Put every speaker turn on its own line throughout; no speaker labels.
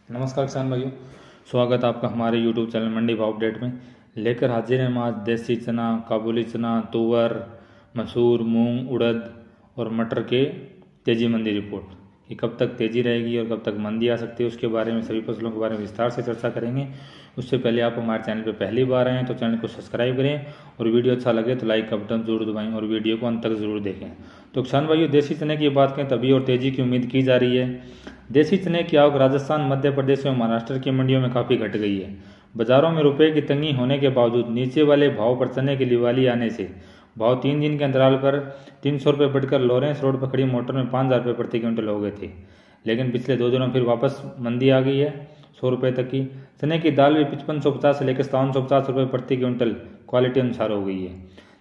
नमस्कार किसान भाइयों, स्वागत है आपका हमारे YouTube चैनल मंडी भाव अपडेट में। लेकर हाजिर हैं हम आज देसी चना, काबुली चना, तुअर, मसूर, मूंग, उड़द और मटर के तेजी मंदी रिपोर्ट कि कब तक तेजी रहेगी और कब तक मंदी आ सकती है, उसके बारे में सभी फसलों के बारे में विस्तार से चर्चा करेंगे। उससे पहले आप हमारे चैनल पर पहली बार आए हैं तो चैनल को सब्सक्राइब करें और वीडियो अच्छा लगे तो लाइक का बटन जरूर दबाएं और वीडियो को अंत तक जरूर देखें। तो किसान भाइयों, देसी चने की बात करें तभी और तेजी की उम्मीद की जा रही है। देसी चने की आवक राजस्थान, मध्य प्रदेश और महाराष्ट्र की मंडियों में काफ़ी घट गई है। बाजारों में रुपए की तंगी होने के बावजूद नीचे वाले भाव पर चने की लिवाली आने से भाव 3 दिन के अंतराल पर 300 रुपये बढ़कर लॉरेंस रोड पर खड़ी मोटर में 5,000 रुपये प्रति क्विंटल हो गए थे। लेकिन पिछले 2 दिनों फिर वापस मंदी आ गई है 100 रुपये तक की। चने की दाल भी 5550 से लेकर 5750 रुपये प्रति क्विंटल क्वालिटी अनुसार हो गई है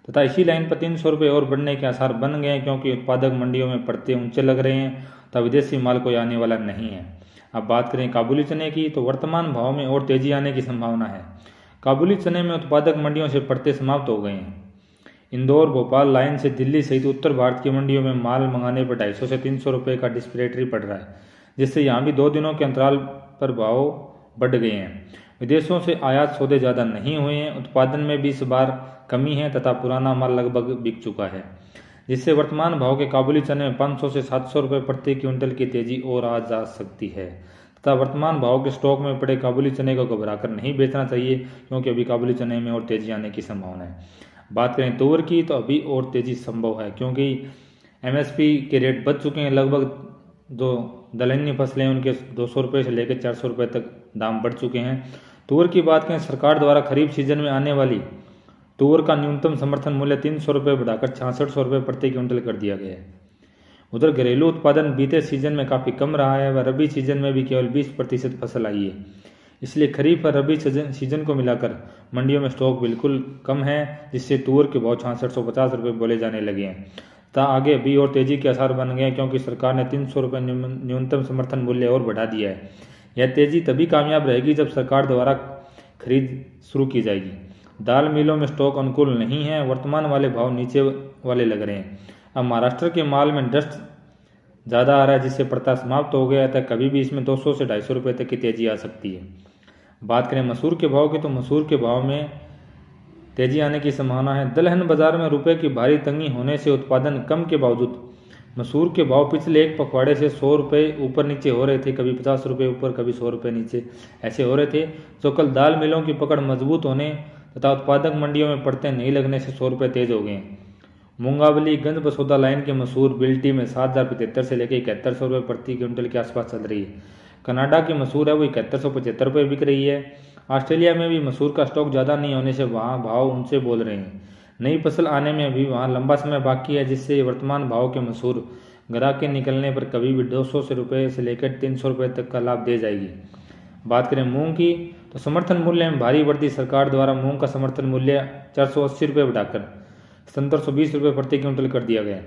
तथा इसी लाइन पर 300 रुपये और बढ़ने के आसार बन गए हैं, क्योंकि उत्पादक मंडियों में पड़ते ऊंचे लग रहे हैं तथा विदेशी माल कोई आने वाला नहीं है। अब बात करें काबुली चने की तो वर्तमान भाव में और तेजी आने की संभावना है। काबुली चने में उत्पादक मंडियों से पड़ते समाप्त हो गए हैं। इंदौर, भोपाल लाइन से दिल्ली सहित उत्तर भारत की मंडियों में माल मंगाने पर 250 से 300 रुपये का डिस्पैच पड़ रहा है, जिससे यहाँ भी 2 दिनों के अंतराल पर भाव बढ़ गए हैं। विदेशों से आयात सौदे ज़्यादा नहीं हुए हैं, उत्पादन में भी इस बार कमी है तथा पुराना माल लगभग बिक चुका है, जिससे वर्तमान भाव के काबुली चने में 500 से 700 रुपये प्रति क्विंटल की तेजी और आ जा सकती है तथा वर्तमान भाव के स्टॉक में पड़े काबुली चने को घबराकर नहीं बेचना चाहिए, क्योंकि अभी काबुली चने में और तेजी आने की संभावना है। बात करें तुअर की तो अभी और तेजी संभव है, क्योंकि एमएसपी के रेट बच चुके हैं। लगभग जो दलहनी फसलें उनके 200 रुपये से लेकर 400 रुपये तक दाम बढ़ चुके हैं। तुअर की बात करें, सरकार द्वारा खरीफ सीजन में आने वाली तुअर का न्यूनतम समर्थन मूल्य 300 रुपये बढ़ाकर 6600 रुपये प्रति क्विंटल कर दिया गया है। उधर घरेलू उत्पादन बीते सीजन में काफ़ी कम रहा है व रबी सीजन में भी केवल 20% फसल आई है, इसलिए खरीफ और रबी सीजन को मिलाकर मंडियों में स्टॉक बिल्कुल कम है, जिससे तुअर के भाव 6650 रुपये बोले जाने लगे हैं तथा आगे भी और तेजी के आसार बन गए हैं, क्योंकि सरकार ने 300 रुपये न्यूनतम समर्थन मूल्य और बढ़ा दिया है। यह तेजी तभी कामयाब रहेगी जब सरकार द्वारा खरीद शुरू की जाएगी। दाल मिलों में स्टॉक अनुकूल नहीं है, वर्तमान वाले भाव नीचे वाले लग रहे हैं। अब महाराष्ट्र के माल में डस्ट ज़्यादा आ रहा है, जिससे पड़ता समाप्त हो गया था। कभी भी इसमें 200 से 250 रुपये तक की तेजी आ सकती है। बात करें मसूर के भाव की तो मसूर के भाव में तेजी आने की संभावना है। दलहन बाजार में रुपए की भारी तंगी होने से उत्पादन कम के बावजूद मसूर के भाव पिछले एक पखवाड़े से 100 रुपये ऊपर नीचे हो रहे थे, कभी 50 रुपये ऊपर, कभी 100 रुपये नीचे ऐसे हो रहे थे। तो कल दाल मिलों की पकड़ मजबूत होने तथा उत्पादक मंडियों में पड़ते नहीं लगने से 100 रुपये तेज हो गए हैं। मूंगावली गंज बसोदा लाइन के मसूर बिल्टी में 7075 से लेकर 7100 रुपये प्रति क्विंटल के आसपास चल रही है। कनाडा की मसूर है वो 7175 रुपये बिक रही है। ऑस्ट्रेलिया में भी मसूर का स्टॉक ज़्यादा नहीं होने से वहाँ भाव ऊंचे बोल रहे हैं। नई फसल आने में भी वहाँ लंबा समय बाकी है, जिससे वर्तमान भाव के मसूर ग्राहक के निकलने पर कभी भी 200 रुपये से लेकर 300 रुपये तक का लाभ दे जाएगी। बात करें मूंग की तो समर्थन मूल्य में भारी वृद्धि। सरकार द्वारा मूंग का समर्थन मूल्य 480 रुपये बढ़ाकर 7720 रुपये प्रति क्विंटल कर दिया गया।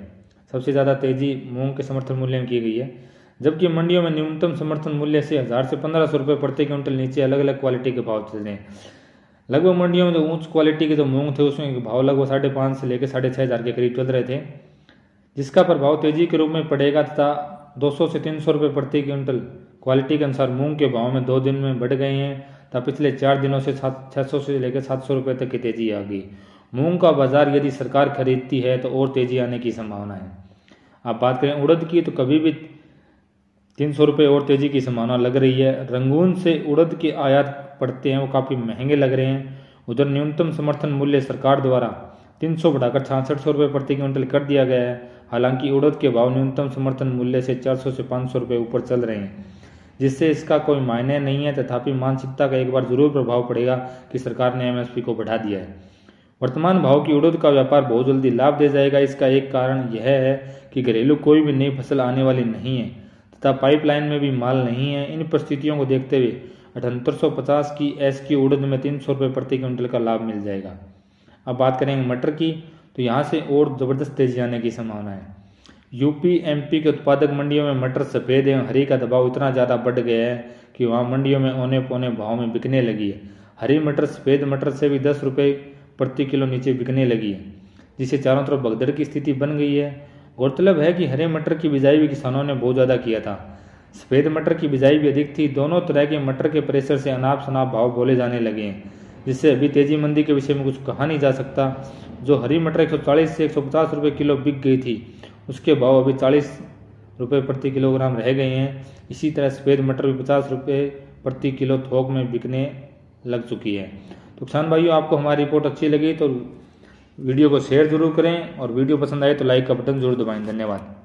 सबसे ज़्यादा तेजी मूंग के समर्थन मूल्य में की गई है, जबकि मंडियों में न्यूनतम समर्थन मूल्य से 1000 से 1500 रुपये प्रति क्विंटल नीचे अलग अलग क्वालिटी के भाव चल रहे हैं। लगभग मंडियों में जो उच्च क्वालिटी के जो मूंग थे उसमें भाव लगभग 5,500 से लेकर 6,500 के करीब चल रहे थे, जिसका प्रभाव तेजी के रूप में पड़ेगा तथा 200 से 300 रुपये प्रति क्विंटल क्वालिटी के अनुसार मूंग के भाव में 2 दिन में बढ़ गए हैं तथा पिछले 4 दिनों से 600 से लेकर 700 रुपये तक की तेजी आ गई। मूंग का बाजार यदि सरकार खरीदती है तो और तेजी आने की संभावना है। अब बात करें उड़द की तो कभी भी 300 रुपये और तेजी की संभावना लग रही है। रंगून से उड़द के आयात पड़ते हैं वो काफ़ी महंगे लग रहे हैं। उधर न्यूनतम समर्थन मूल्य सरकार द्वारा 300 बढ़ाकर 6600 रुपये प्रति क्विंटल कर दिया गया है। हालांकि उड़द के भाव न्यूनतम समर्थन मूल्य से 400 से 500 रुपये ऊपर चल रहे हैं, जिससे इसका कोई मायने नहीं है। तथापि मानसिकता का एक बार जरूर प्रभाव पड़ेगा कि सरकार ने एमएसपी को बढ़ा दिया है। वर्तमान भाव की उड़द का व्यापार बहुत जल्दी लाभ दे जाएगा। इसका एक कारण यह है कि घरेलू कोई भी नई फसल आने वाली नहीं है तथा पाइपलाइन में भी माल नहीं है। इन परिस्थितियों को देखते हुए 7850 की एस की उड़द में 300 रुपये प्रति क्विंटल का लाभ मिल जाएगा। अब बात करेंगे मटर की तो यहाँ से और ज़बरदस्त तेजी आने की संभावना है। यूपी एमपी के उत्पादक मंडियों में मटर सफ़ेद एवं हरी का दबाव इतना ज़्यादा बढ़ गया है कि वहाँ मंडियों में औने पौने भाव में बिकने लगी है। हरी मटर सफ़ेद मटर से भी 10 रुपये प्रति किलो नीचे बिकने लगी है, जिससे चारों तरफ भगदड़ की स्थिति बन गई है। गौरतलब है कि हरे मटर की बिजाई भी किसानों ने बहुत ज़्यादा किया था, सफ़ेद मटर की बिजाई भी अधिक थी। दोनों तरह के मटर के प्रेशर से अनाप शनाप भाव बोले जाने लगे हैं, जिससे अभी तेजी मंदी के विषय में कुछ कहा नहीं जा सकता। जो हरी मटर 140 से 150 रुपये किलो बिक गई थी, उसके भाव अभी 40 रुपये प्रति किलोग्राम रह गए हैं। इसी तरह सफ़ेद मटर भी 50 रुपये प्रति किलो थोक में बिकने लग चुकी है। तो किसान भाइयों, आपको हमारी रिपोर्ट अच्छी लगी तो वीडियो को शेयर जरूर करें और वीडियो पसंद आए तो लाइक का बटन जरूर दबाएं। धन्यवाद।